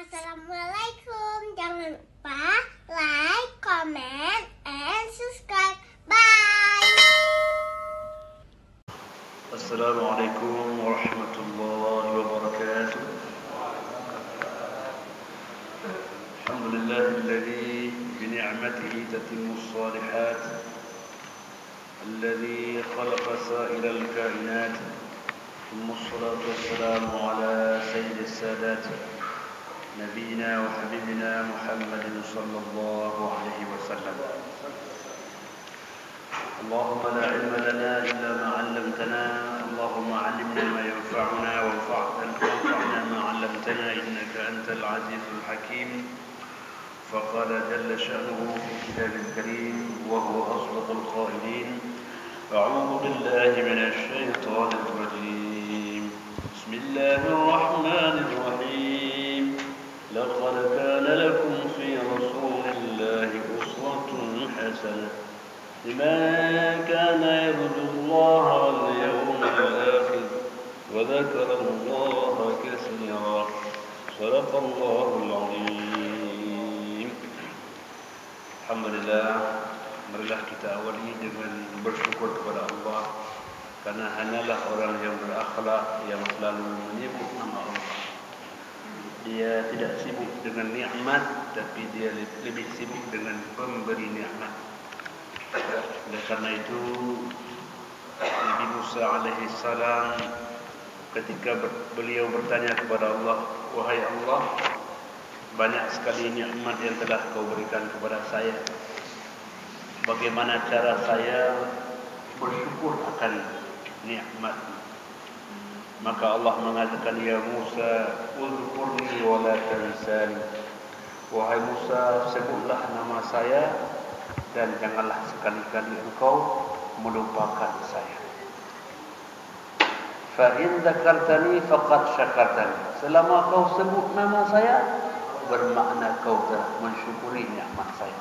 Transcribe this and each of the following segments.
Assalamualaikum. Jangan lupa like, comment, and subscribe. Bye. Assalamualaikum warahmatullahi wabarakatuh. Alhamdulillahilladzi bini'matihi tatimmu shalihat. Alladzi khalaqa sa'iral kainat. Thumma assalatu wassalamu ala sayyidis sadat. نبينا وحبيبنا محمد صلى الله عليه وسلم. اللهم لا علم لنا إلا ما علمتنا. اللهم علمنا ما ينفعنا وانفعنا ما علمتنا إنك أنت العزيز الحكيم. فقال جل شأنه في كتاب الكريم وهو أصدق القائلين: أعوذ بالله من الشيطان الرجيم. بسم الله الرحمن الرحيم. لقد كان لكم في رسول الله أسوة حسنة لمن كان يرجو الله واليوم الآخر وذكر الله كثيرا. صدق الله العظيم. Alhamdulillah, marilah kita awali dengan bersyukur kepada Allah, karena hanyalah orang yang berakhlak yang selalu menyebut nama Allah. Dia tidak sibuk dengan nikmat, tapi dia lebih sibuk dengan pemberi nikmat. Oleh karena itu, Nabi Musa alaihi salam ketika beliau bertanya kepada Allah, "Wahai Allah, banyak sekali nikmat yang telah Kau berikan kepada saya. Bagaimana cara saya bersyukur akan nikmat?" Maka Allah mengatakan, "Ya Musa, uzkurni wa la tansani." Wahai Musa, sebutlah nama saya dan janganlah sekali-kali engkau melupakan saya. Fa in dzakartani faqad syakartani. Selama kau sebut nama saya, bermakna kau telah mensyukuri nikmat saya.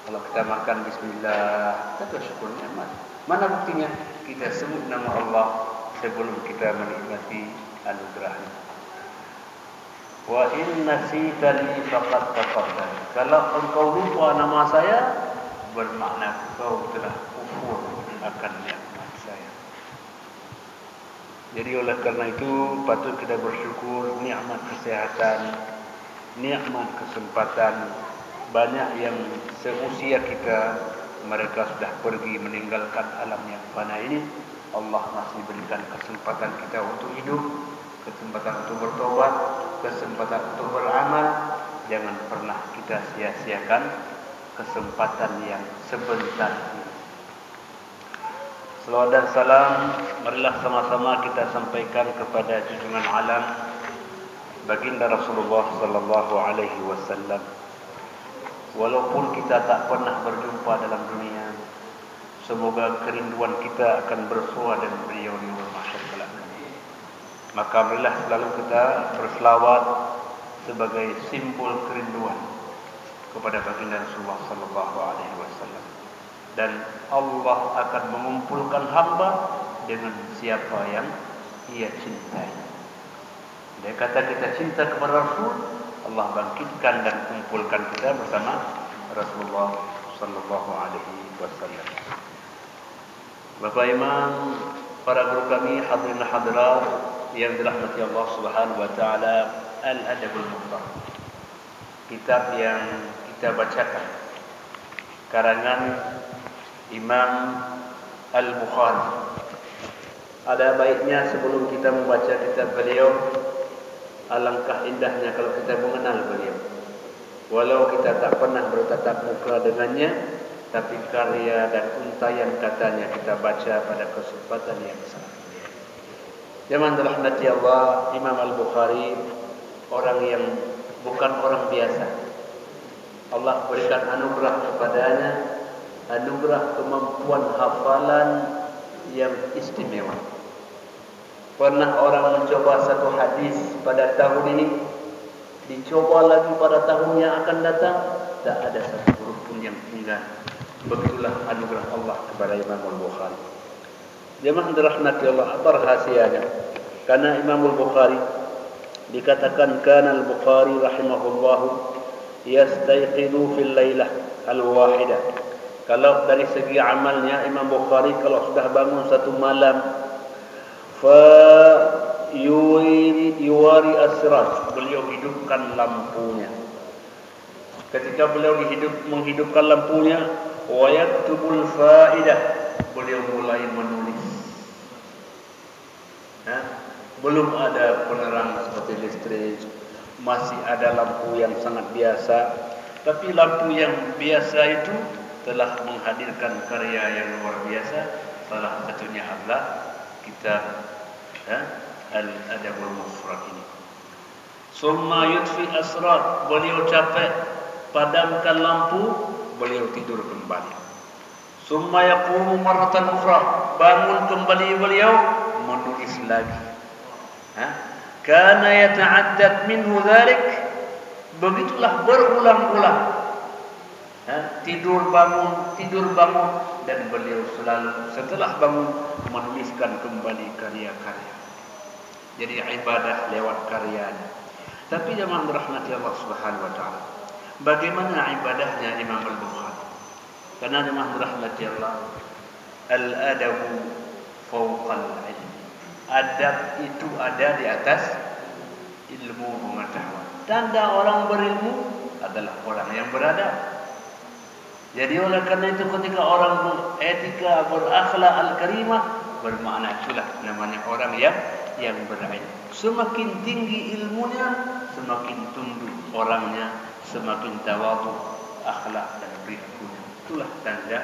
Kalau kita makan bismillah, kita bersyukur nikmat. Mana buktinya? Kita sebut nama Allah sebelum kita menikmati anugerahnya. Wa in nasitani faqad kafartani. Kalau engkau lupa nama saya, bermakna engkau telah kufur akan nikmat saya. Jadi oleh karena itu patut kita bersyukur nikmat kesehatan, nikmat kesempatan. Banyak yang seusia kita mereka sudah pergi meninggalkan alam yang fana ini. Allah masih berikan kesempatan kita untuk hidup, kesempatan untuk bertobat, kesempatan untuk beramal. Jangan pernah kita sia-siakan kesempatan yang sebentar ini. Salawat dan salam marilah sama-sama kita sampaikan kepada junjungan alam baginda Rasulullah sallallahu alaihi wasallam. Walaupun kita tak pernah berjumpa dalam dunia, semoga kerinduan kita akan bersua dengan beliau di mahsyar kelak. Maka marilah selalu kita berselawat sebagai simbol kerinduan kepada baginda Rasulullah sallallahu alaihi wasallam. Dan Allah akan mengumpulkan hamba dengan siapa yang Ia cintai. Dia kata kita cinta kepada Rasul, Allah bangkitkan dan kumpulkan kita bersama Rasulullah sallallahu alaihi wasallam. Bapak Imam, para guru kami, hadirin hadirat yang dirahmati Allah Subhanahu wa taala, Al-Adabul Mufrad. Kitab yang kita bacakan karangan Imam Al-Bukhari. Ada baiknya sebelum kita membaca kitab beliau, alangkah indahnya kalau kita mengenal beliau. Walau kita tak pernah bertatap muka dengannya, tapi karya dan untayan katanya kita baca pada kesempatan yang sangat mulia. Zaman dirahmati Allah, Imam Al-Bukhari orang yang bukan orang biasa. Allah berikan anugerah kepadanya, anugerah kemampuan hafalan yang istimewa. Pernah orang mencoba satu hadis pada tahun ini, dicoba lagi pada tahun yang akan datang, tak ada satu huruf pun yang tinggal. Begitulah anugerah Allah kepada Imam Al-Bukhari. Jemaah dirahmati Allah, apa rahasianya? Karena Imam Al-Bukhari dikatakan kana al-Bukhari rahimahullahu yastayqidu fil lailah al-wahidah. Kalau dari segi amalnya Imam Bukhari kalau sudah bangun satu malam fa yuwari asraj, beliau hidupkan lampunya. Ketika beliau menghidupkan lampunya, wa yaktubul faidah, beliau mulai menulis. Belum ada penerang seperti listrik, masih ada lampu yang sangat biasa. Tapi lampu yang biasa itu telah menghadirkan karya yang luar biasa. Salah satunya adalah kitab Al-Adabul Mufrad ini. Summa yutfi asrar, beliau capek padamkan lampu, beliau tidur kembali. Summa yaqumu marratan ukhra, bangun kembali beliau menulis lagi. Kana yata'addad minhu dhalik, begitulah berulang-ulang. Tidur bangun dan beliau selalu setelah bangun menuliskan kembali karya-karya. Jadi ibadah lewat karyanya. Tapi jemaah dirahmati Allah Subhanahu wa taala, bagaimana ibadahnya Imam Al-Bukhari? Karena jemaah dirahmati Allah, al-adabu fawqal ilm. Adab itu ada di atas ilmu pengetahuan. Tanda orang berilmu adalah orang yang beradab. Jadi oleh karena itu ketika orang beretika, berakhlak al-karimah, bermakna itulah namanya orang yang berilmu. Semakin tinggi ilmunya, semakin tunduk orangnya, semakin tawadhu akhlak dan perilakunya. Itulah tanda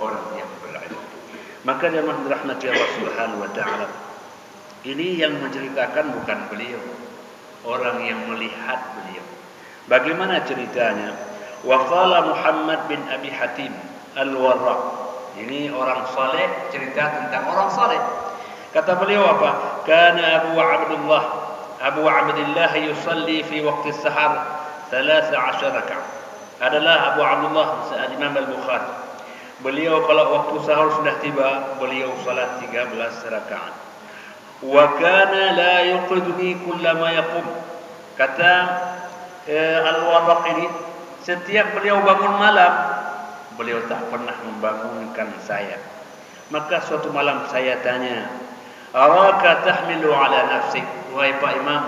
orang yang berilmu. Maka jemaah dirahmati Allah Subhanahu wa taala, ini yang menceritakan bukan beliau, orang yang melihat beliau. Bagaimana ceritanya? Wa qala Muhammad bin Abi Hatim Al-Warraq, ini orang saleh, cerita tentang orang saleh. Kata beliau apa? Kana Abu Abdullah yusalli fi waqti as-sahar 13 rak'ah. Adalah Abu Abdullah Imam Al-Bukhari. Beliau kalau waktu sahur sudah tiba, beliau salat 13 rakaat. Wa kana la yuqiduni kullama yaqum. Kata Al-Warraq ini, setiap beliau bangun malam, beliau tak pernah membangunkan saya. Maka suatu malam saya tanya, araka tahmilu ala nafsik, wahai Pak Imam,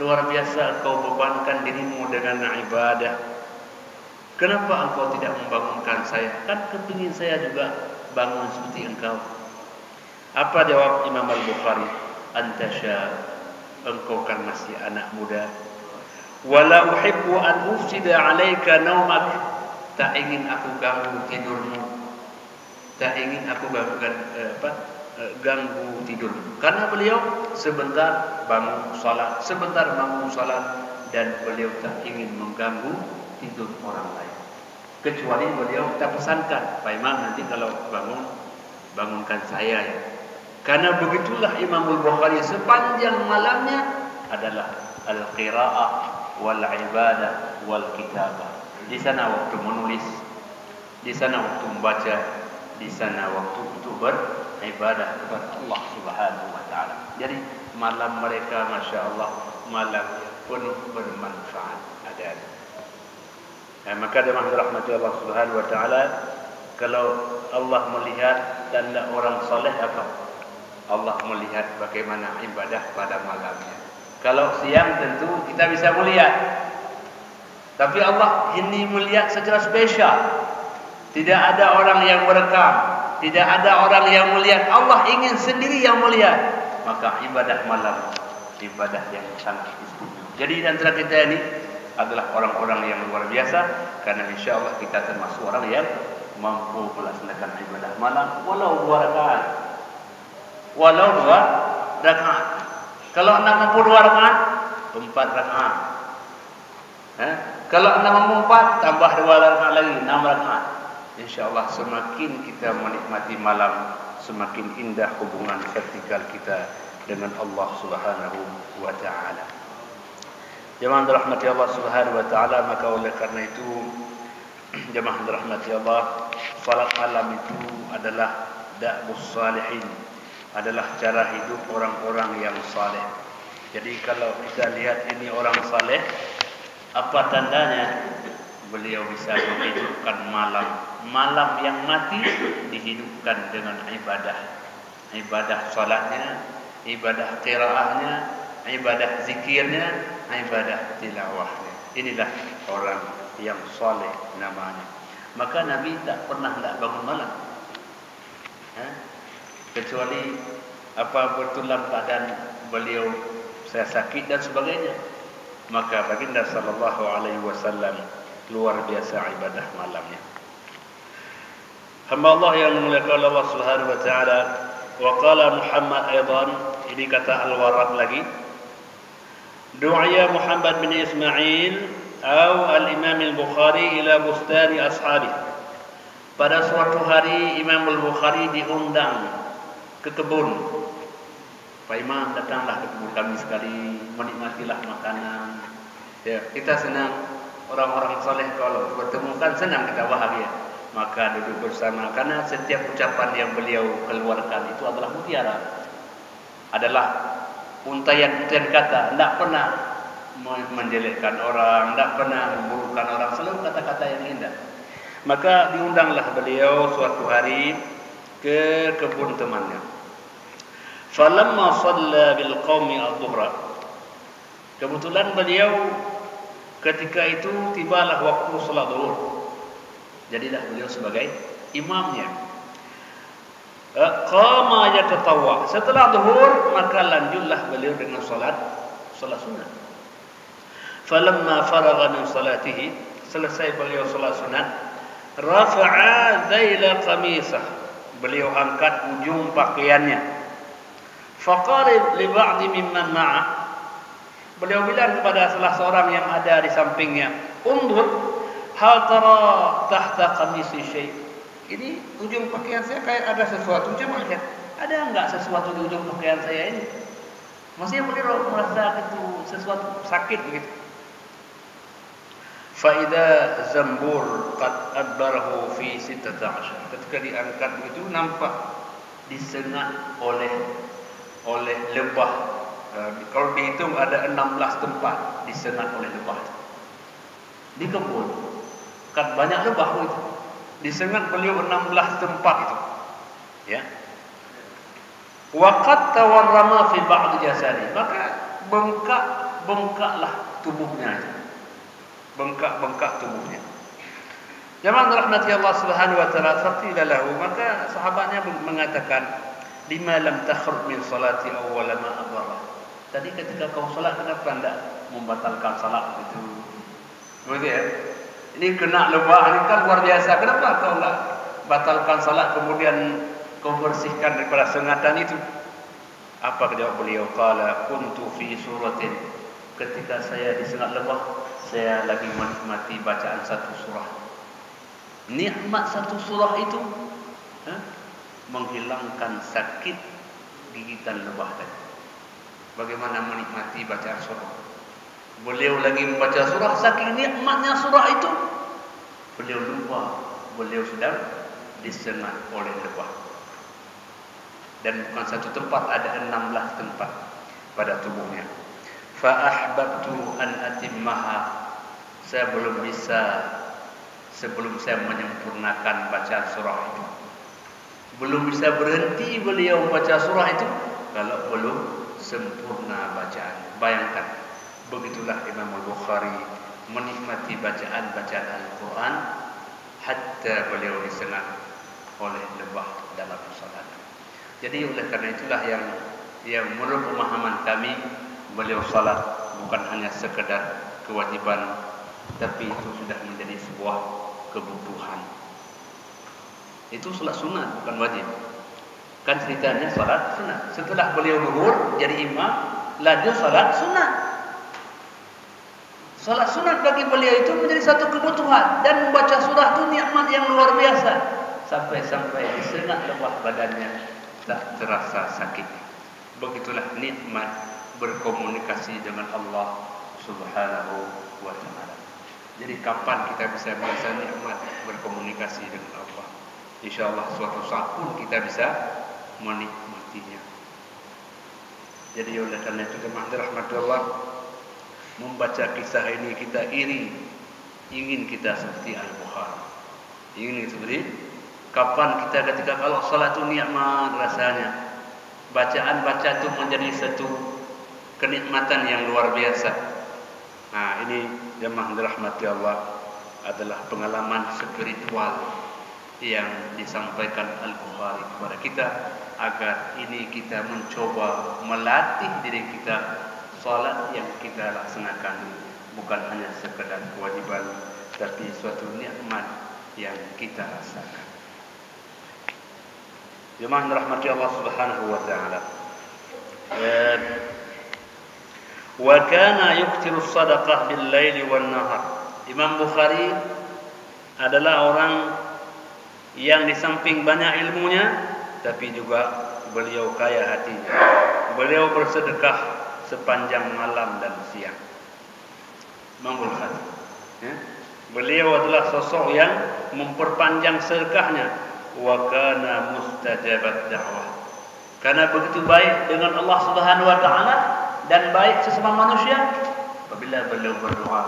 luar biasa kau bebankan dirimu dengan ibadah. Kenapa engkau tidak membangunkan saya? Kan kepingin saya juga bangun seperti engkau. Apa jawab Imam Al-Bukhari? Anta syab, engkau kan masih anak muda. Wala uhibbu an ufsida 'alaika naumak, tak ingin aku ganggu tidurmu, tak ingin aku ganggu tidur. Karena beliau sebentar bangun salat, dan beliau tak ingin mengganggu tidur orang lain. Kecuali beliau tak pesankan, Pak Imam nanti kalau bangunkan saya ya. Karena begitulah Imam Al-Bukhari sepanjang malamnya adalah al-qira'ah wal ibadah wal kitabah. Di sana waktu menulis, di sana waktu membaca, di sana waktu untuk beribadah kepada Allah Subhanahu wa taala. Jadi malam mereka Masya Allah malam penuh bermanfaat ada. Maka jemaah dirahmati Allah Subhanahu wa taala, kalau Allah melihat tanda orang saleh apa? Allah melihat bagaimana ibadah pada malamnya. Kalau siang tentu kita bisa melihat, tapi Allah ini melihat secara spesial. Tidak ada orang yang merekam, tidak ada orang yang melihat. Allah ingin sendiri yang melihat. Maka ibadah malam, ibadah yang sangat istimewa. Jadi di antara kita ini adalah orang-orang yang luar biasa, karena insya Allah kita termasuk orang yang mampu melaksanakan ibadah malam walau 2 rakaat. Walau 2 rakaat. Kalau anda mampu 2 rakaat, 4 rakaat. Kalau anda mampu 4, tambah 2 rakaat lagi, 6 rakaat. InsyaAllah semakin kita menikmati malam, semakin indah hubungan vertikal kita dengan Allah Subhanahu wa ta'ala. Jemaah dirahmati Allah Subhanahu wa ta'ala, maka oleh karena itu jemaah dirahmati Allah, salat malam itu adalah da'bus salihin, adalah cara hidup orang-orang yang saleh. Jadi kalau kita lihat ini orang saleh, apa tandanya? Beliau bisa menghidupkan malam yang mati dihidupkan dengan ibadah salatnya, ibadah qiraahnya, ibadah zikirnya, ibadah tilawahnya. Inilah orang yang saleh namanya. Maka Nabi tak pernah bangun malam, kecuali betul dalam keadaan beliau saya sakit dan sebagainya. Maka baginda sallallahu alaihi wasallam luar biasa ibadah malamnya. Hamba Allah yang dimuliakan Allah Subhanahu wa taala, wa qala Muhammad aidan, ini kata Al-Warraq lagi, du'a Muhammad bin Ismail atau al-Imam Al-Bukhari ila bustani ashabi. Pada suatu hari Imam Al-Bukhari diundang ke kebun. Pak Imam, datanglah ke kebun kami sekali, menikmatilah makanan. Ya, kita senang, orang-orang soleh kalau bertemu kan senang, kita bahagia. Maka duduk bersama, karena setiap ucapan yang beliau keluarkan itu adalah mutiara, adalah untayan-untayan kata, tidak pernah menjelekkan orang, tidak pernah memburukkan orang, selalu kata-kata yang indah. Maka diundanglah beliau suatu hari ke kebun temannya. Falamma shalla bil qaumi adh-dhuhra. Kebetulan beliau ketika itu tibalah waktu salat zuhur. Jadilah beliau sebagai imamnya. Qama yatatawwa. Setelah zuhur maka lanjutlah beliau dengan salat sunat. Falamma faragha min salatihi, selesai beliau salat sunat, rafa'a dhaila qamisah. Beliau angkat ujung pakaiannya. Faqala li ba'di mimman ma'a. Beliau bilang kepada salah seorang yang ada di sampingnya, "Undur, hal tara tahta qamisi syai'." Ini ujung pakaian saya kayak ada sesuatu. Coba lihat, ada enggak sesuatu di ujung pakaian saya ini? Maksudnya beliau merasa itu sesuatu sakit begitu. Fa idza zambur qad adbarahu fi 16. Ketika diangkat begitu nampak disengat oleh lebah. Kalau dihitung ada 16 tempat disengat oleh lebah. Di kebun kan banyak lebah itu. Disengat beliau 16 tempat itu. Ya. Waqad tawarrama fi ba'd jasadi. Maka bengkaklah tubuhnya itu. Bengkak tubuhnya. Jamaah rahmati Allah Subhanahu wa taala, faqila lahu, maka sahabatnya mengatakan, lima lam takhruj min salati awwal ma adhara. Tadi ketika kau salat kenapa enggak membatalkan salat itu? Begitu ya. Ini kena lebah ini kan luar biasa. Kenapa kau enggak batalkan salat kemudian kau bersihkan daripada sengatan itu? Apa jawab beliau? Qala kuntu fi suratin. Ketika saya disengat lebah, saya lagi menikmati bacaan satu surah. Nikmat satu surah itu menghilangkan sakit gigitan lebah tadi. Bagaimana menikmati bacaan surah? Beliau lagi membaca surah, saking nikmatnya surah itu, beliau lupa beliau sedang disengat oleh lebah. Dan bukan satu tempat, ada 16 tempat pada tubuhnya. Fa ahbabtu an atimmaha. Saya belum bisa sebelum saya menyempurnakan bacaan surah itu. Belum bisa berhenti beliau membaca surah itu kalau belum sempurna bacaan. Bayangkan, begitulah Imam Al-Bukhari menikmati bacaan-bacaan Al-Quran hatta beliau disengat oleh lebah dalam salat. Jadi oleh karena itulah yang menurut pemahaman kami, beliau salat bukan hanya sekedar kewajiban, tapi itu sudah menjadi sebuah kebutuhan. Itu salat sunat, bukan wajib. Kan ceritanya salat sunat. Setelah beliau zuhur jadi imam, lanjut salat sunat. Salat sunat bagi beliau itu menjadi satu kebutuhan, dan membaca surah itu nikmat yang luar biasa. Sampai disengat lebah badannya tak terasa sakit. Begitulah nikmat berkomunikasi dengan Allah Subhanahu wa taala. Jadi kapan kita bisa merasa nikmat berkomunikasi dengan Allah? Insyaallah suatu saat pun kita bisa menikmatinya. Jadi oleh karena itu jemaah dirahmati Allah, membaca kisah ini kita iri, ingin kita seperti Al-Bukhari. Ingin seperti kapan kita ketika kalau salat itu nikmat rasanya. Bacaan itu menjadi satu kenikmatan yang luar biasa. Nah, ini jemaah dirahmati Allah adalah pengalaman spiritual yang disampaikan Al-Bukhari kepada kita agar ini kita mencoba melatih diri kita salat yang kita laksanakan bukan hanya sekadar kewajiban tapi suatu nikmat yang kita rasakan. Jemaah rahmati Allah Subhanahu wa taala. Wa kana yukthiru sadaqah bil laili wan nahar. Imam Bukhari adalah orang yang di samping banyak ilmunya tapi juga beliau kaya hatinya. Beliau bersedekah sepanjang malam dan siang. Imam Bukhari, beliau adalah sosok yang memperpanjang sedekahnya. Wa kana mustajabat da'wah. Karena begitu baik dengan Allah Subhanahu wa taala dan baik sesama manusia, apabila beliau berdoa,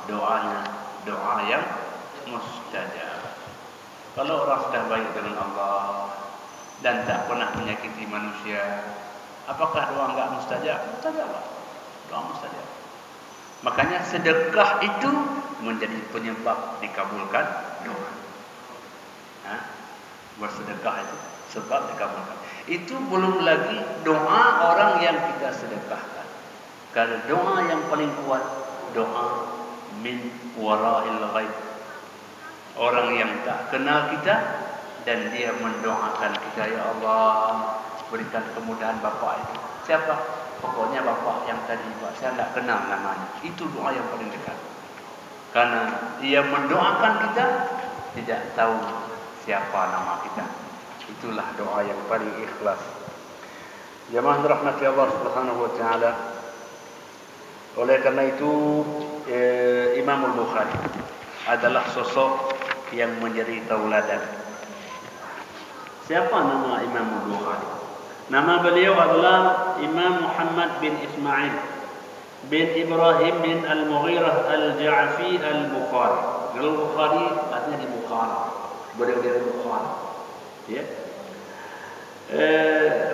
doanya doa yang mustajab. Kalau orang sudah baik dengan Allah dan tak pernah menyakiti manusia, apakah doa enggak mustajab? Mustajab. Doa mustajab. Makanya sedekah itu menjadi penyebab dikabulkan doa. Bersedekah itu sebab dikabulkan. Itu belum lagi doa orang yang kita sedekahkan. Karena doa yang paling kuat, doa min wara'il ghaib. Orang yang tak kenal kita dan dia mendoakan kita, ya Allah, berikan kemudahan bapak itu. Siapa? Pokoknya bapak yang tadi, Pak, saya tak kenal namanya. Itu doa yang paling dekat. Karena dia mendoakan kita tidak tahu siapa nama kita. Itulah doa yang paling ikhlas. Jemaah rahmati Allah Subhanahu wa taala. Oleh karena itu Imam Al-Bukhari adalah sosok yang menjadi tauladan. Siapa nama Imam Al-Bukhari? Nama beliau adalah Imam Muhammad bin Ismail bin Ibrahim bin Al-Mughirah Al-Ja'fi Al-Bukhari. Al-Bukhari artinya di Bukhara. Beliau dari Bukhara. Ya.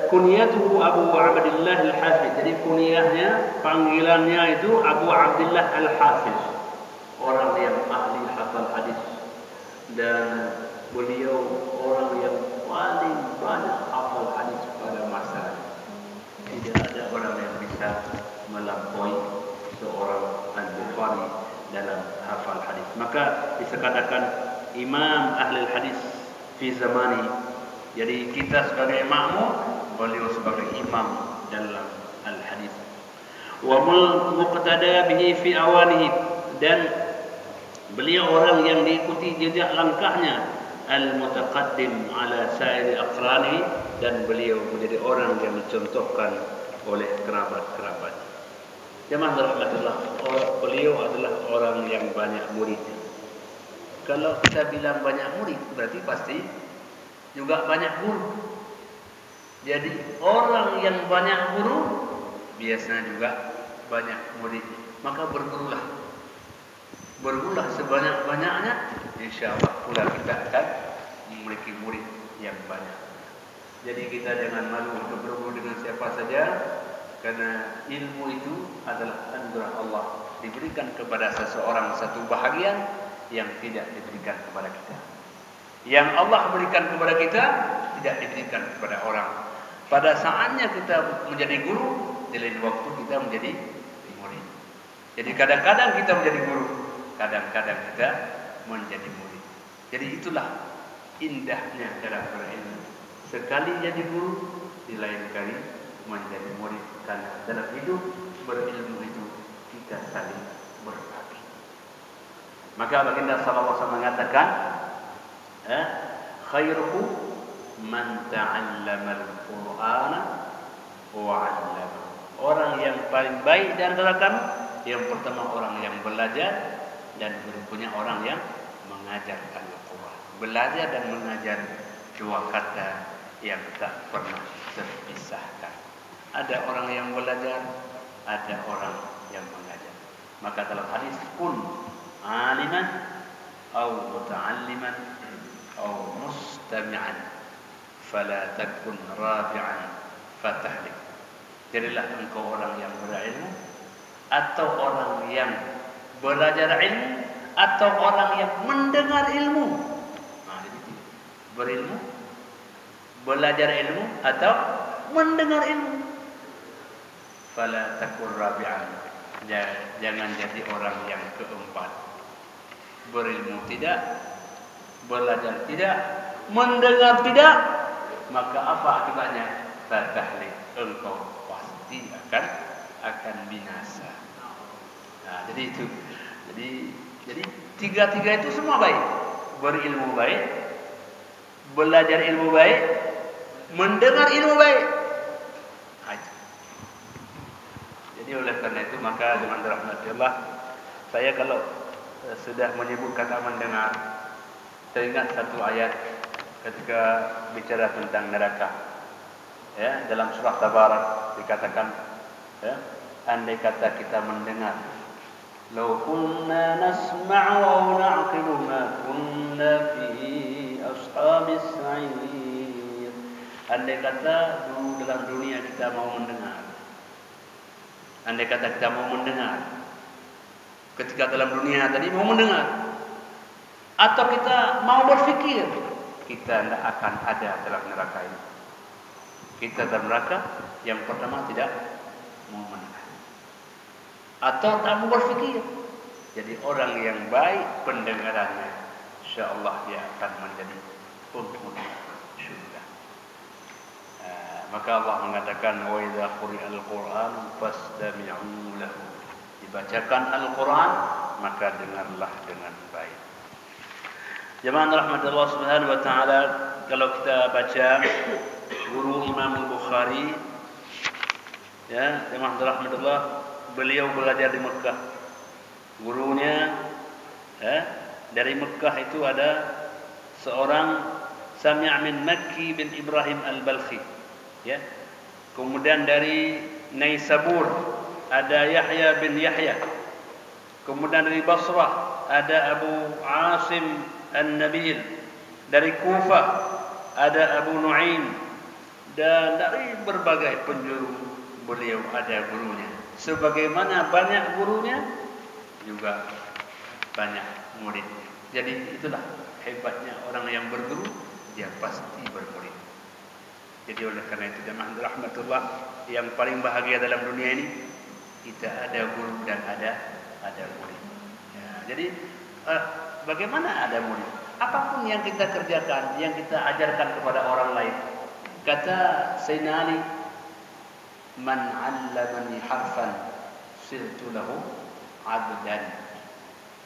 Kunyatuhu Abu Abdullah Al-Hafiz. Jadi kunyahnya, panggilannya itu Abu Abdullah Al-Hafiz. Orang yang ahli hafal hadis dan beliau orang yang paling banyak hafal hadis pada masa. Tidak ada orang yang bisa melampaui seorang Al-Bukhari dalam hafal hadis. Maka disekatakan Imam ahli hadis fi zamani. Jadi kita sebagai makmum, beliau sebagai imam dalam al-hadis. Wa muqtada bihi fi awanihi, dan beliau orang yang diikuti jejak langkahnya, al-mutaqaddim ala sa'iri aqrani, dan beliau menjadi orang yang dicontohkan oleh kerabat-kerabat. Jemaah rahmatullah, beliau adalah orang yang banyak muridnya. Kalau kita bilang banyak murid, berarti pasti juga banyak guru. Jadi orang yang banyak guru biasanya juga banyak murid. Maka bergurulah. Bergurulah sebanyak-banyaknya, insya-Allah pula kita akan memiliki murid yang banyak. Jadi kita jangan malu untuk berguru dengan siapa saja, karena ilmu itu adalah anugerah Allah, diberikan kepada seseorang satu bahagian yang tidak diberikan kepada kita. Yang Allah berikan kepada kita tidak diberikan kepada orang. Pada saatnya kita menjadi guru, di lain waktu kita menjadi murid. Jadi kadang-kadang kita menjadi guru, kadang-kadang kita menjadi murid. Jadi itulah indahnya dalam berilmu. Sekali jadi guru, di lain kali menjadi murid. Karena dalam hidup berilmu itu kita saling berbagi. Maka baginda sallallahu alaihi wasallam mengatakan, khairukum man ta'allama al-Qur'ana wa 'allama. Orang yang paling baik di antara kamu, yang pertama orang yang belajar, dan berikutnya orang yang mengajarkan Al-Quran. Belajar dan mengajar dua kata yang tak pernah terpisahkan. Ada orang yang belajar, ada orang yang mengajar. Maka dalam hadis kun aliman atau muta'alliman atau mustami'an fala takun rabi'an fatahlik. Jadilah engkau orang yang berilmu atau orang yang belajar ilmu atau orang yang mendengar ilmu. Jadi berilmu, belajar ilmu atau mendengar ilmu. Fala takun rabi'an. Jangan jadi orang yang keempat. Berilmu tidak, belajar tidak, mendengar tidak, maka apa akibatnya? Fatahlik, engkau pasti akan binasa. Nah, jadi itu. Jadi tiga-tiga itu semua baik. Berilmu baik, belajar ilmu baik, mendengar ilmu baik. Jadi oleh karena itu maka dengan rahmat Allah, saya kalau sudah menyebut kata mendengar, teringat satu ayat ketika bicara tentang neraka. Ya, dalam surah Tabarak dikatakan, ya, andai kata kita mendengar, "Lau kunna nasma'u aw na'qilu ma kunna fi ashabis sa'ir." Andai kata dulu dalam dunia kita mau mendengar. Andai kata kita mau mendengar. Ketika dalam dunia tadi mau mendengar. Atau kita mau berfikir, kita tidak akan ada dalam neraka ini. Kita dalam neraka yang pertama tidak mau mendengar. Atau tak mau berfikir. Jadi orang yang baik pendengarannya, insyaAllah dia akan menjadi penghuni syurga. Maka Allah mengatakan, wa idza quri'al Qur'an fastami'u lahu. Dibacakan Al-Quran, maka dengarlah dengan baik. Jemaah rahmatullah subhanahu wa ta'ala, kalau kita baca guru Imam Al-Bukhari, ya, jemaah rahmatullah, beliau belajar di Mekah. Gurunya, ya, dari Mekah itu ada seorang Sami' min Makki bin Ibrahim Al-Balkhi, ya. Kemudian dari Naisabur ada Yahya bin Yahya. Kemudian dari Basrah ada Abu Asim An-Nabil. Dari Kufah ada Abu Nu'aim. Dan dari berbagai penjuru beliau ada gurunya. Sebagaimana banyak gurunya, juga banyak muridnya. Jadi itulah hebatnya orang yang berguru, dia pasti bermurid. Jadi oleh karena itu jemaah rahmatullah, yang paling bahagia dalam dunia ini kita ada guru dan ada murid. Ya, jadi bagaimana ada murid? Apapun yang kita kerjakan, yang kita ajarkan kepada orang lain. Kata Sayyidina Ali, "Man 'allamani harfan sirtu lahu 'abdan."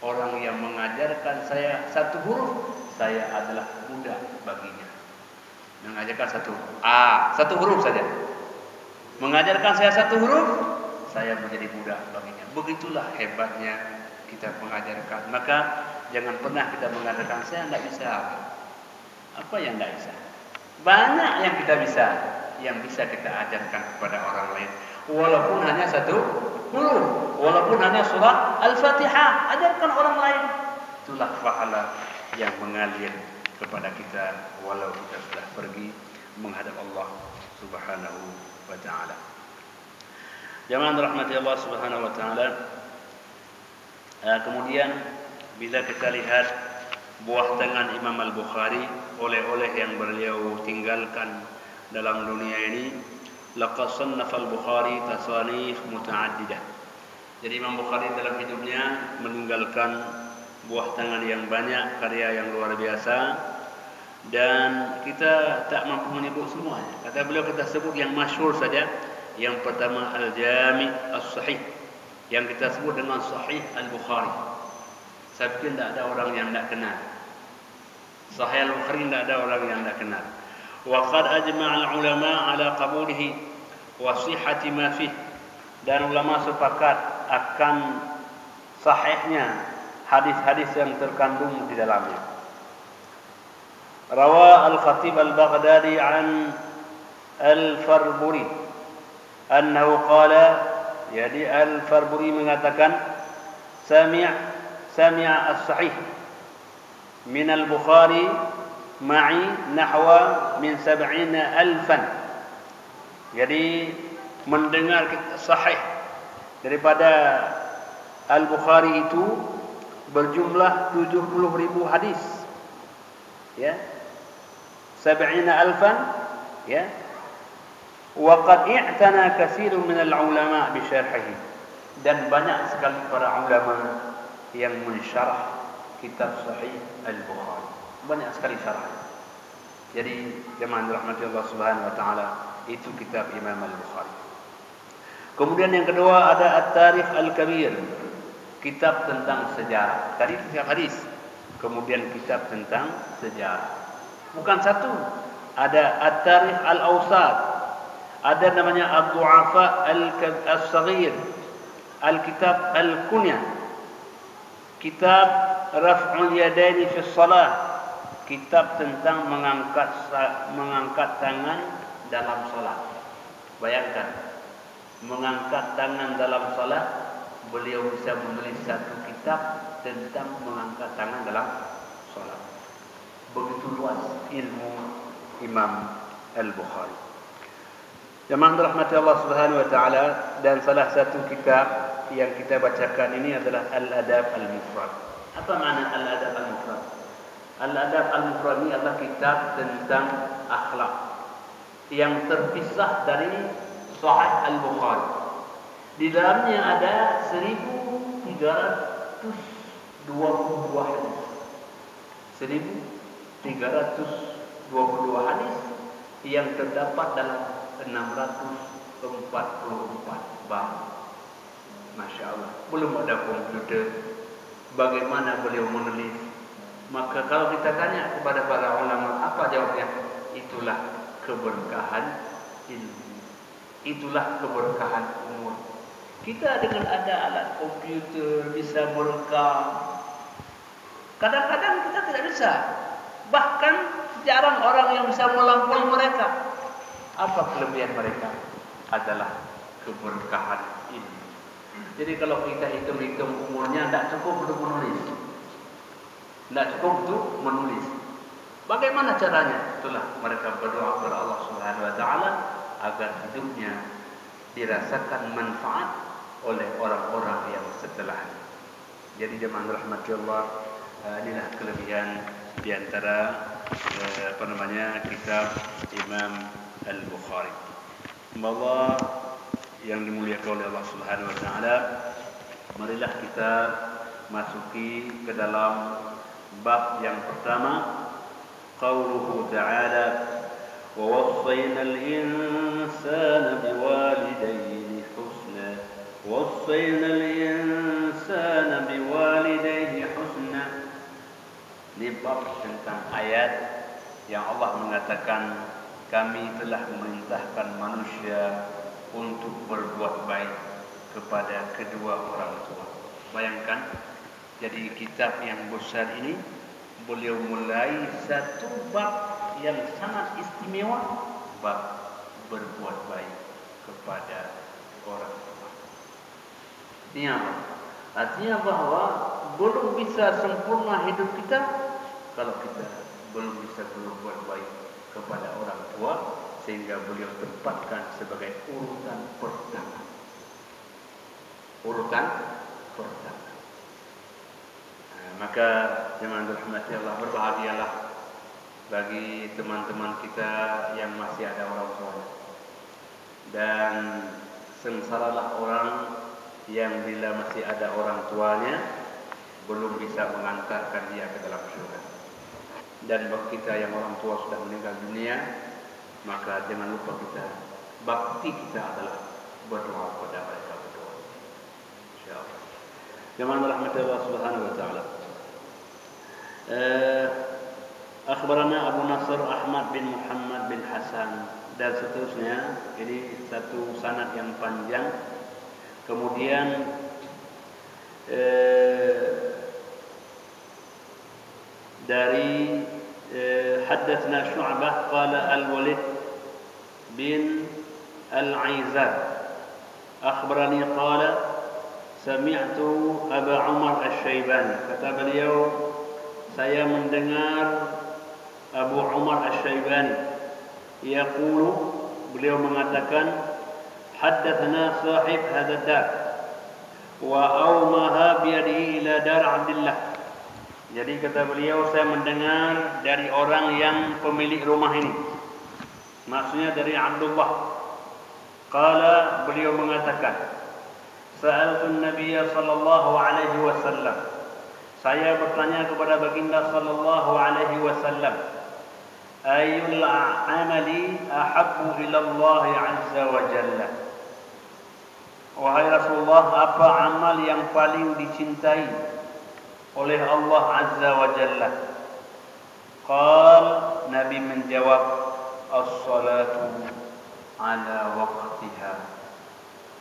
Orang yang mengajarkan saya satu huruf, saya adalah budak baginya. Mengajarkan satu huruf saja. Mengajarkan saya satu huruf, saya menjadi budak baginya. Begitulah hebatnya kita mengajarkan. Maka jangan pernah kita mengatakan saya tidak bisa. Apa yang tidak bisa? Banyak yang kita bisa, yang bisa kita ajarkan kepada orang lain. Walaupun hanya satu huruf, walaupun hanya surah Al-Fatihah, ajarkan orang lain. Itulah pahala yang mengalir kepada kita walau kita sudah pergi menghadap Allah Subhanahu wa taala. Jemaah rahmati Allah Subhanahu wa taala. Kemudian bila kita lihat buah tangan Imam Al-Bukhari, oleh-oleh yang beliau tinggalkan dalam dunia ini, laqad sannafa Al-Bukhari tasanif mutaaddidah. Jadi Imam Bukhari dalam hidupnya meninggalkan buah tangan yang banyak, karya yang luar biasa, dan kita tak mampu menyebut semuanya. Kata beliau, kita sebut yang masyhur saja. Yang pertama Al-Jami' As-Sahih, yang kita sebut dengan Sahih Al-Bukhari. Saya pikir tidak ada orang yang tidak kenal Sahih Al-Bukhari, tidak ada orang yang tidak kenal. Wa qad ajma'a al-ulama ala qabulihi wa sihhati ma fihi. Dan ulama sepakat akan sahihnya hadis-hadis yang terkandung di dalamnya. Rawa Al-Khatib Al-Baghdadi an Al-Farburi annahu qala, jadi Al-Farburi mengatakan sami'a as-sahih min al-Bukhari ma'i nahwa min 70,000. Jadi mendengar sahih daripada Al-Bukhari itu berjumlah 70,000 hadis. Ya. 70,000 ya. Wa qad i'tana katsirun min al-ulama bi syarhihi. Dan banyak sekali para ulama yang mensyarah kitab Sahih Al-Bukhari. Banyak sekali syarah. Jadi jemaah dirahmati Allah Subhanahu wa taala, itu kitab Imam Al-Bukhari. Kemudian yang kedua ada At-Tarikh Al-Kabir, kitab tentang sejarah. Tadi kitab hadis, kemudian kitab tentang sejarah. Bukan satu, ada At-Tarikh Al-Awsat, ada namanya Ad-Du'afa Al-Saghir, Al-Kitab Al-Kunyah, kitab Raf'ul Yadaini fi Shalah, kitab tentang mengangkat tangan dalam salat. Bayangkan, mengangkat tangan dalam salat, beliau bisa menulis satu kitab tentang mengangkat tangan dalam salat. Begitu luas ilmu Imam Al-Bukhari. Jemaah dirahmati Allah Subhanahu wa taala, dan salah satu kitab yang kita bacakan ini adalah Al-Adab Al-Mufrad. Apa makna Al-Adab Al-Mufrad? Al-Adab Al-Mufrad ini adalah kitab tentang akhlak yang terpisah dari Sahih Al-Bukhari. Di dalamnya ada 1322 hadis. 1322 hadis yang terdapat dalam 644 bab. Masya Allah. Belum ada komputer, bagaimana beliau menulis? Maka kalau kita tanya kepada para ulama, apa jawabnya? Itulah keberkahan ilmu, itulah keberkahan umur. Kita dengan ada alat komputer bisa merekam. Kadang-kadang kita tidak bisa. Bahkan jarang orang yang bisa melampaui mereka. Apa kelebihan mereka? Adalah keberkahan ilmu. Jadi kalau kita hitung-hitung umurnya, tidak cukup untuk menulis. Tidak cukup untuk menulis. Bagaimana caranya? Itulah mereka berdoa kepada Allah Subhanahu wa taala agar hidupnya dirasakan manfaat oleh orang-orang yang setelahnya. Jadi jemaah rahmati Allah, inilah kelebihan di antara kitab Imam Al-Bukhari. Semoga yang dimuliakan oleh Allah Subhanahu wa taala, marilah kita masuki ke dalam bab yang pertama, qauluhu ta'ala wa wassayna al-insana biwalidayhi husna wassayna al-insana biwalidayhi husna. Ini bab tentang ayat yang Allah mengatakan kami telah memerintahkan manusia untuk berbuat baik kepada kedua orang tua. Bayangkan, jadi kitab yang besar ini beliau mulai satu bab yang sangat istimewa, bab berbuat baik kepada orang tua. Ini apa? Artinya bahwa belum bisa sempurna hidup kita kalau kita belum bisa berbuat baik kepada orang tua, sehingga beliau tempatkan sebagai urutan pertama. Urutan pertama. Maka jemaah dirahmati Allah, berbahagialah bagi teman-teman kita yang masih ada orang tua, dan sengsaralah orang yang bila masih ada orang tuanya belum bisa mengantarkan dia ke dalam surga. Dan bagi kita yang orang tua sudah meninggal dunia, maka jangan lupa kita, bakti kita adalah berdoa kepada mereka berdua. Insyaallah. Jemaah rahmatullah Allah Subhanahu wa taala. Akhbarana Abu Nasr Ahmad bin Muhammad bin Hasan, dan seterusnya. Ini satu sanad yang panjang. Kemudian dari haddatsna Syu'bah qala Al-Walid bin Al-Aizar At-Tabrani qala sami'tu Abu Umar Asy-Syaibani. Kata beliau, saya mendengar Abu Umar Asy-Syaibani yaqulu, beliau mengatakan, haddatsana sahib hadha dar wa awmaha biyadihi ila dar Abdullah. Jadi kata beliau, saya mendengar dari orang yang pemilik rumah ini, maksudnya dari Abdullah. Qala, beliau mengatakan, sa'altu an-nabiy sallallahu alaihi wasallam, saya bertanya kepada baginda sallallahu alaihi wasallam, ayyul amali ahabbu ila Allah azza wa jalla, wahai Rasulullah, apa amal yang paling dicintai oleh Allah azza wa jalla? Qal, Nabi menjawab, as-salatu ala waqtiha,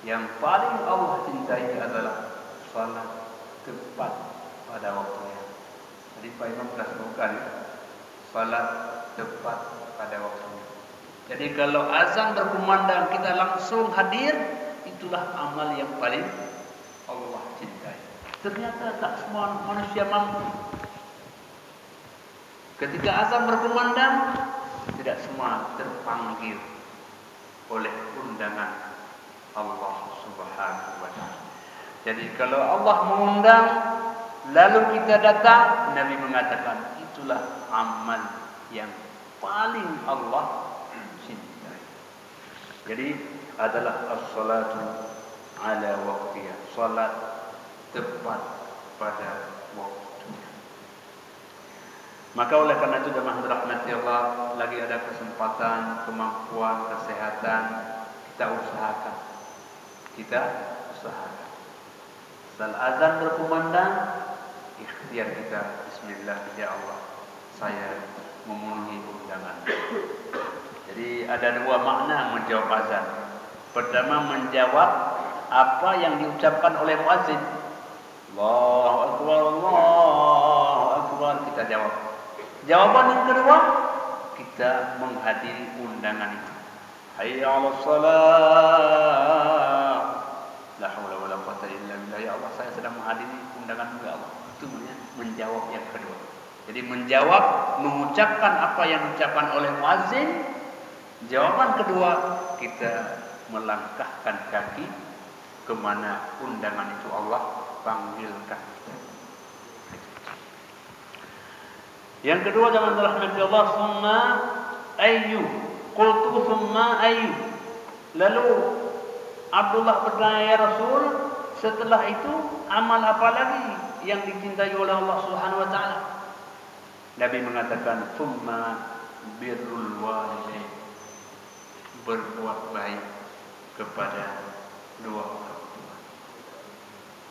yang paling Allah cintai adalah salat tepat pada waktunya. Jadi Pak Imam telah sebutkan, salat tepat pada waktunya. Jadi kalau azan berkumandang kita langsung hadir, itulah amal yang paling Allah cintai. Ternyata tak semua manusia mampu. Ketika azan berkumandang, tidak semua terpanggil oleh undangan Allah Subhanahu wa taala. Jadi kalau Allah mengundang lalu kita datang, Nabi mengatakan itulah amal yang paling Allah cintai. Jadi adalah as-salatu ala waqtiha, salat tepat pada waktunya. Maka oleh karena itu jemaah dirahmati Allah, lagi ada kesempatan, kemampuan, kesehatan, kita usahakan. Setelah azan berkumandang, ikhtiar kita, bismillah, ya Allah, saya memenuhi undangan. Jadi ada dua makna menjawab azan. Pertama, menjawab apa yang diucapkan oleh muazzin. Allahu Akbar, Allahu Akbar, kita jawab. Jawaban yang kedua, kita menghadiri undangan itu. Hayya 'alas shalah. La haula wala quwwata illa billah. Ya Allah, saya sedang menghadiri undangan-Mu ya Allah. Itu menjawab yang kedua. Jadi menjawab, mengucapkan apa yang diucapkan oleh muazzin. Jawaban kedua, kita melangkahkan kaki kemana undangan itu Allah panggilkan. Yang kedua, jangan dirahmati Allah, summa ayyu. Qultu summa ayyu. Lalu Abdullah bertanya, ya Rasul, setelah itu amal apa lagi yang dicintai oleh Allah Subhanahu wa taala? Nabi mengatakan, summa birrul walidain, berbuat baik kepada dua orang tua.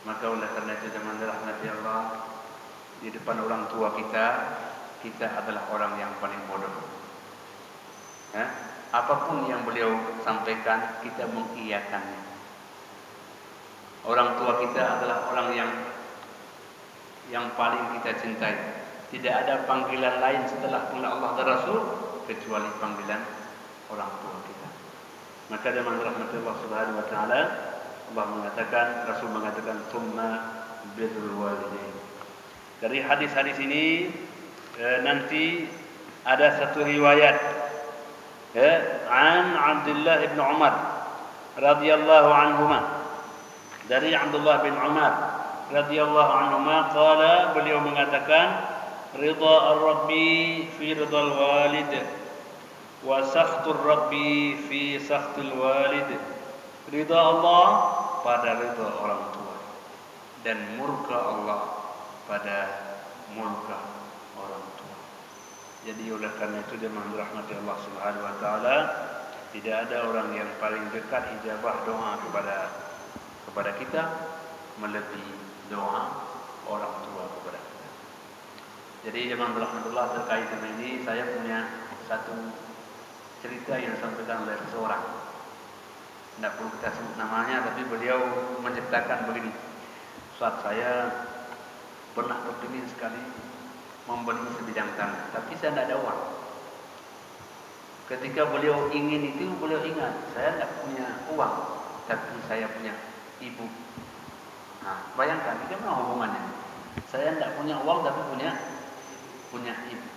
Maka oleh karena itu zaman rahmati Allah, di depan orang tua kita adalah orang yang paling bodoh. Apapun yang beliau sampaikan, kita mengiyakannya. Orang tua kita adalah orang yang paling kita cintai. Tidak ada panggilan lain setelah panggilan Allah dan Rasul kecuali panggilan orang tua kita. Maka dengan rahmat Allah Subhanahu wa taala, Allah mengatakan, Rasul mengatakan, "Tsumma birrul walidain." Dari hadis-hadis ini nanti ada satu riwayat an Abdullah bin Umar radhiyallahu anhuma, dari Abdullah bin Umar radhiyallahu anhuma qala, beliau mengatakan, ridha ar-rabbi fi ridhal walid wa sakhtur rabbi fi sakhtil walid. Ridha Allah pada ridha orang tua dan murka Allah pada murka orang tua. Jadi oleh karena itu dia merahmati Allah Subhanahu wa taala, tidak ada orang yang paling dekat ijabah doa kepada kita melebihi doa orang tua kepada kita. Jadi jemaah rahmatullah, terkait dengan ini saya punya satu cerita yang disampaikan oleh seseorang. Tidak perlu kita sebut namanya, tapi beliau menceritakan begini. Saat saya pernah kepingin sekali membeli sebidang tanah, tapi saya tidak ada uang. Ketika beliau ingin itu, beliau ingat, saya tidak punya uang. tapi saya punya ibu. Nah, bayangkan bagaimana hubungannya. Saya tidak punya uang tapi punya ibu.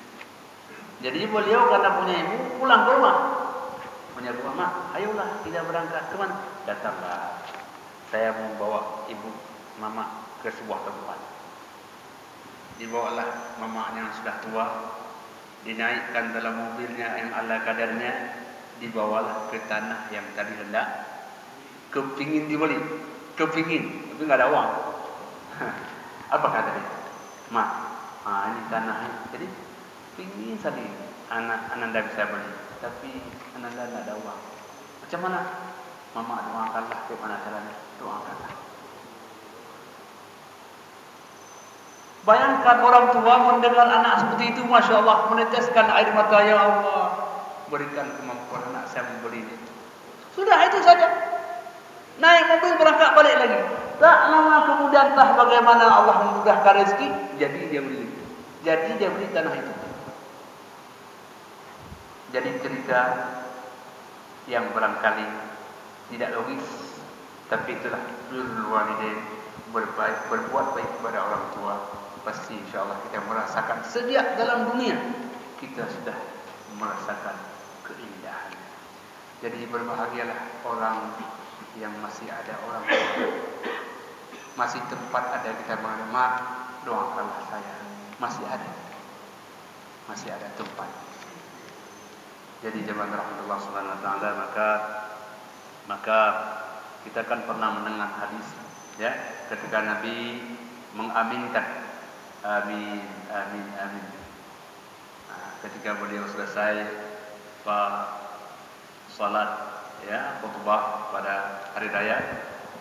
Jadi beliau karena punya ibu pulang ke rumah. Punya rumah, mak, ayolah kita berangkat ke mana? Datanglah. Saya mau bawa ibu, mama ke sebuah tempat. Dibawalah mama yang sudah tua, dinaikkan dalam mobilnya yang ala kadarnya, dibawalah ke tanah yang tadi hendak kepingin dibeli, kepingin, tapi nggak ada uang. Apa kata dia? Ma, ini tanahnya, jadi pingin tadi anak anda bisa beli, tapi anda tidak ada uang. Macam mana? Mama doakanlah, bagaimana caranya? Doakanlah. Bayangkan orang tua mendengar anak seperti itu, Masya Allah, meneteskan air mata, ya Allah, berikan kemampuan anak saya membeli ini. Sudah itu saja. Naik mobil berangkat balik lagi. Tak lama kemudian entah bagaimana Allah memudahkan rezeki, jadi dia beli. Jadi dia beli tanah itu. Jadi cerita yang barangkali tidak logis, tapi itulah birrul walidain, berbuat baik kepada orang tua. Pasti insyaAllah kita merasakan sejak dalam dunia kita sudah merasakan keindahan. Jadi berbahagialah orang yang masih ada orang tua, masih tempat ada kita mengenal, doakanlah saya, masih ada tempat. Jadi jemaah rahmatullah subhanahu wa ta'ala, maka kita kan pernah mendengar hadis, ya, ketika Nabi mengaminkan amin, amin, amin. Ketika beliau selesai salat, ya, khutbah pada hari raya,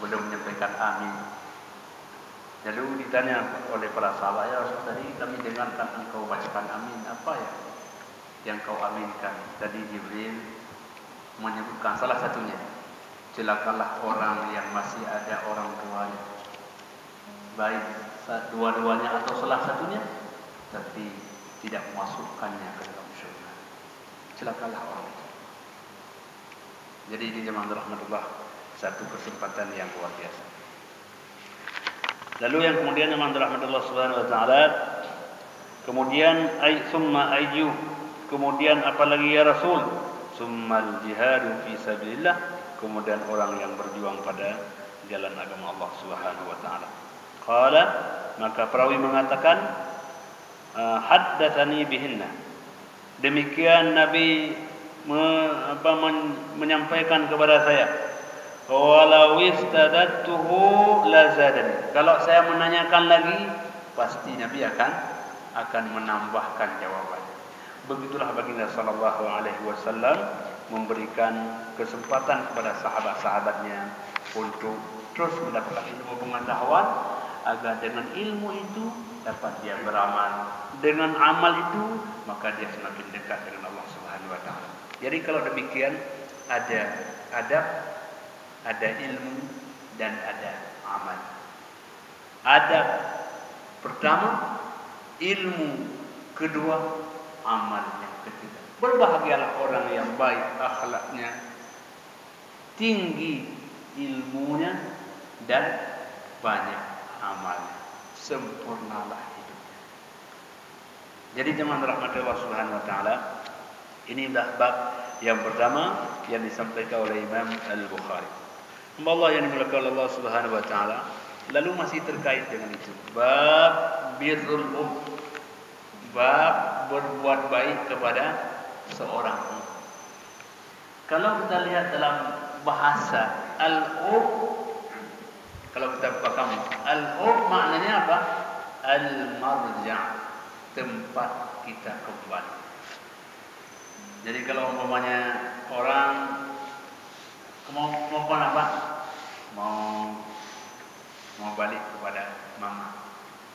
beliau menyampaikan amin. Lalu ditanya oleh para sahabat, ya Rasul, tadi kami dengarkan engkau bacakan amin, apa ya yang kau aminkan? Tadi Jibril menyebutkan salah satunya, celakalah orang yang masih ada orang tuanya, baik dua-duanya atau salah satunya, tapi tidak memasukkannya ke dalam syurga. Celakalah orang itu. Jadi ini jemaah rahmatullah, satu kesempatan yang luar biasa. Lalu yang kemudian jemaah rahmatullah subhanahu wa ta'ala, kemudian summa ayyu, kemudian apalagi ya Rasul? Summal jihadu fi sabilillah, kemudian orang yang berjuang pada jalan agama Allah Subhanahu wa taala. Qala, maka perawi mengatakan, haddatsani bihinna. Demikian Nabi menyampaikan kepada saya, walau istadattuhu lazadani. Kalau saya menanyakan lagi, pasti Nabi akan menambahkan jawabannya. Begitulah baginda sallallahu alaihi wasallam memberikan kesempatan kepada sahabat-sahabatnya untuk terus mendapatkan ilmu pengetahuan, agar dengan ilmu itu dapat dia beramal. Dengan amal itu maka dia semakin dekat dengan Allah Subhanahu wa taala. Jadi kalau demikian, ada adab, ada ilmu, dan ada amal. Adab pertama, ilmu kedua, amal yang ketiga. Berbahagialah orang yang baik akhlaknya, tinggi ilmunya, dan banyak amalnya. Sempurnalah hidupnya. Jadi jemaah rahmatullah subhanahu wa ta'ala, inilah bab yang pertama yang disampaikan oleh Imam Al-Bukhari. Allah yang dimuliakan Allah subhanahu wa ta'ala, lalu masih terkait dengan itu, bab birrul bab berbuat baik kepada seorang ibu. Kalau kita lihat dalam bahasa al-ub, kalau kita paham al-ub maknanya apa? Al-marja', tempat kita kembali. Jadi kalau umpamanya orang mau apa? Mau balik kepada mama,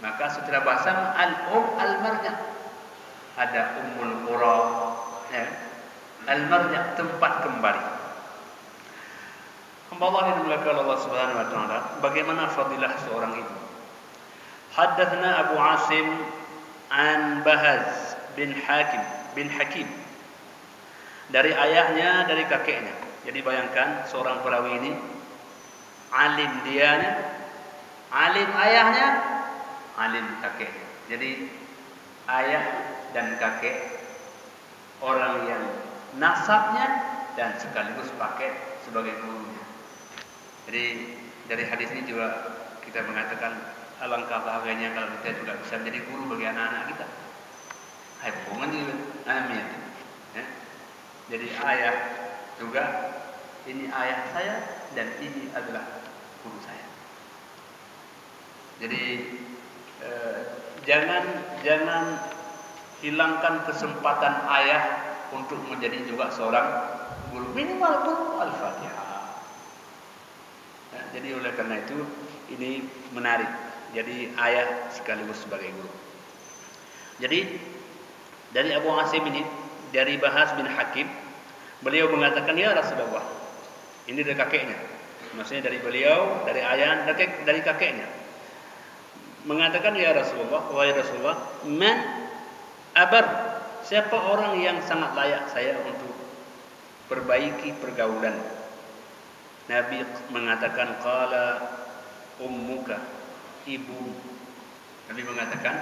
maka secara bahasa al-ub al-marja'. Ada ummul qura, ya. Al-marja', tempat kembali. Allah yang dimuliakan Allah Subhanahu wa taala, bagaimana fadilah seorang ibu. Haddatsana Abu Asim an Bahaz bin Hakim dari ayahnya, dari kakeknya. Jadi bayangkan seorang perawi ini alim dianya, alim ayahnya, alim kakeknya. Jadi ayah dan kakek orang yang nasabnya dan sekaligus pakai sebagai gurunya. Jadi dari hadis ini juga kita mengatakan alangkah bahagianya kalau kita juga bisa menjadi guru bagi anak-anak kita. Hai hubungan juga namanya. Ya. Jadi ayah juga, ini ayah saya dan ini adalah guru saya. Jadi jangan hilangkan kesempatan ayah untuk menjadi juga seorang guru, minimal guru Al-Fatihah. Nah, jadi oleh karena itu ini menarik. Jadi ayah sekaligus sebagai guru. Jadi dari Abu Asim ini, dari Bahas bin Hakim, beliau mengatakan, ya Rasulullah, ini dari kakeknya, maksudnya dari beliau, dari ayah, dari kakeknya, mengatakan, ya Rasulullah, wahai Rasulullah, man abar, siapa orang yang sangat layak saya untuk perbaiki pergaulan? Nabi mengatakan, qala ummuka, ibu. Nabi mengatakan,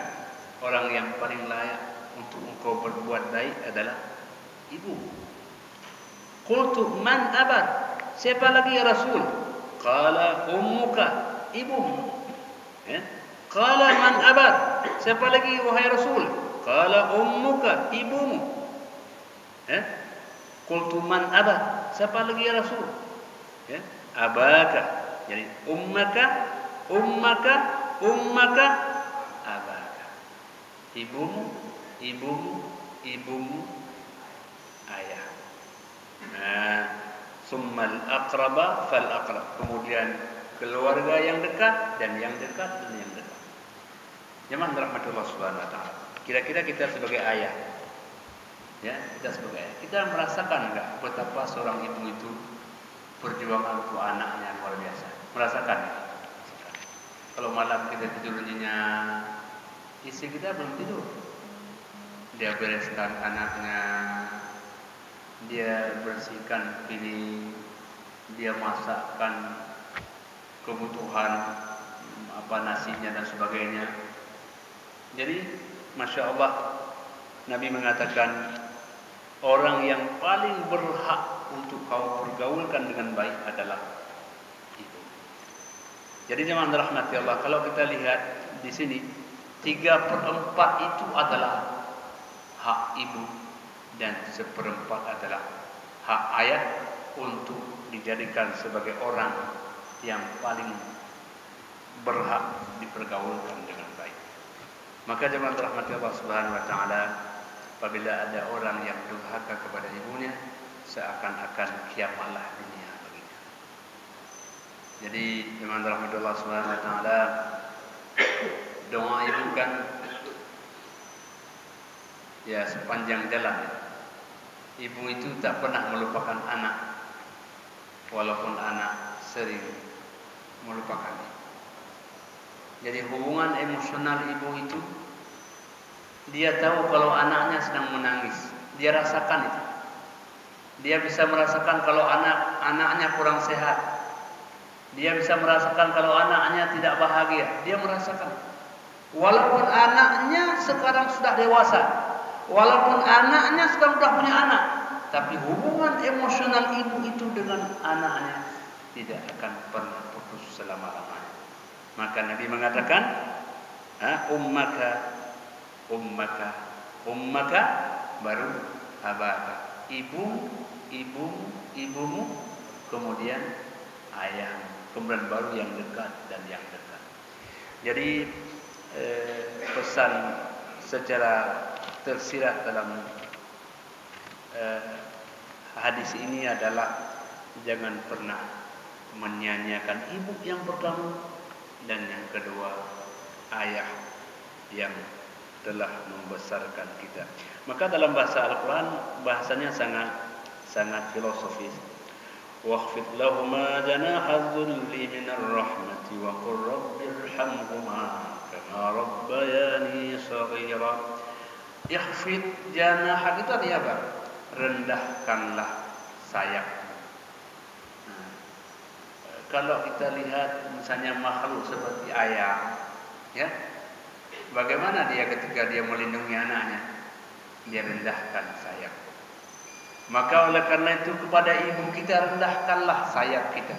orang yang paling layak untuk engkau berbuat baik adalah ibu. Qultu man abar, siapa lagi ya Rasul? Qala ummuka, ibumu. Ya. Qala man abar, siapa lagi wahai Rasul? Qala ummuka, ibumu. Ya. Qultu man abar, siapa lagi ya Rasul? Ya. Abaka, jadi ummaka, abaka. Ibumu, ayah. Nah, summal aqraba fal aqrab. Kemudian keluarga yang dekat dan yang dekat dan yang dekat. Jemaah rahmatullah subhanahu wa ta'ala. Kira-kira kita sebagai ayah, ya, kita sebagai ayah, kita merasakan enggak betapa seorang ibu itu perjuangan untuk anaknya luar biasa? Merasakan? Kalau malam kita tidur nyenyak, istri kita belum tidur, dia bereskan anaknya, dia bersihkan piring, dia masakkan kebutuhan nasinya dan sebagainya. Jadi Masya Allah, Nabi mengatakan orang yang paling berhak untuk kau pergaulkan dengan baik adalah ibu. Jadi jemaah rahmati Allah, kalau kita lihat di sini 3/4 itu adalah hak ibu dan 1/4 adalah hak ayah untuk dijadikan sebagai orang yang paling berhak dipergaulkan dengan baik. Maka jemaah rahmati Allah subhanahu wa ta'ala, apabila ada orang yang durhaka kepada ibunya, seakan-akan kiamatlah dunia baginya. Jadi jemaah rahmati Allah subhanahu wa ta'ala, doa ibu kan ya sepanjang jalan. Ibu itu tak pernah melupakan anak, walaupun anak sering melupakan. Jadi hubungan emosional ibu itu, dia tahu kalau anaknya sedang menangis, dia rasakan itu. Dia bisa merasakan kalau anaknya kurang sehat. Dia bisa merasakan kalau anaknya tidak bahagia. Dia merasakan. Walaupun anaknya sekarang sudah dewasa, walaupun anaknya sudah punya anak, tapi hubungan emosional ibu itu dengan anaknya tidak akan pernah putus selama-lamanya. Maka Nabi mengatakan, ummaka baru abaka. Ibumu, kemudian ayahmu, kemudian baru yang dekat dan yang dekat. Jadi pesan secara tersirat dalam hadis ini adalah jangan pernah menyia-nyiakan ibu yang pertama, dan yang kedua ayah yang telah membesarkan kita. Maka dalam bahasa Al-Quran bahasanya sangat filosofis. Wakhfid lahuma janaha dhulli minar rahmati wa qur rabbirhamhuma kama rabbayani shaghira. Ikhfid janaha, itu artinya apa? Rendahkanlah sayap. kalau kita lihat misalnya makhluk seperti ayam, ya, bagaimana dia ketika dia melindungi anaknya? Dia rendahkan sayap. Maka oleh karena itu kepada ibu kita rendahkanlah sayap kita.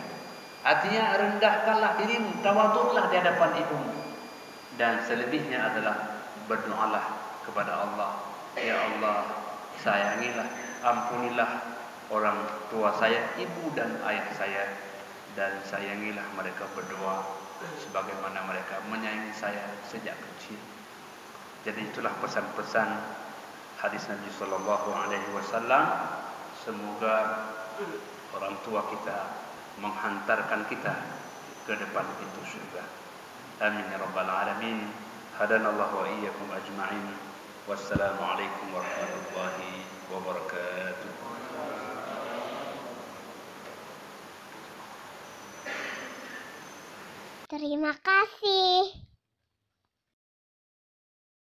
Artinya rendahkanlah dirimu, tawaduklah di hadapan ibumu. Dan selebihnya adalah berdoalah kepada Allah. Ya Allah, sayangilah, ampunilah orang tua saya, ibu dan ayah saya, dan sayangilah mereka berdua sebagaimana mereka menyayangi saya sejak kecil. Jadi itulah pesan-pesan hadis Nabi sallallahu alaihi wasallam. Semoga orang tua kita menghantarkan kita ke depan pintu surga. Amin ya rabbal alamin. Hadanallahu wa iyyakum ajma'in. Wassalamualaikum warahmatullahi wabarakatuh. Terima kasih.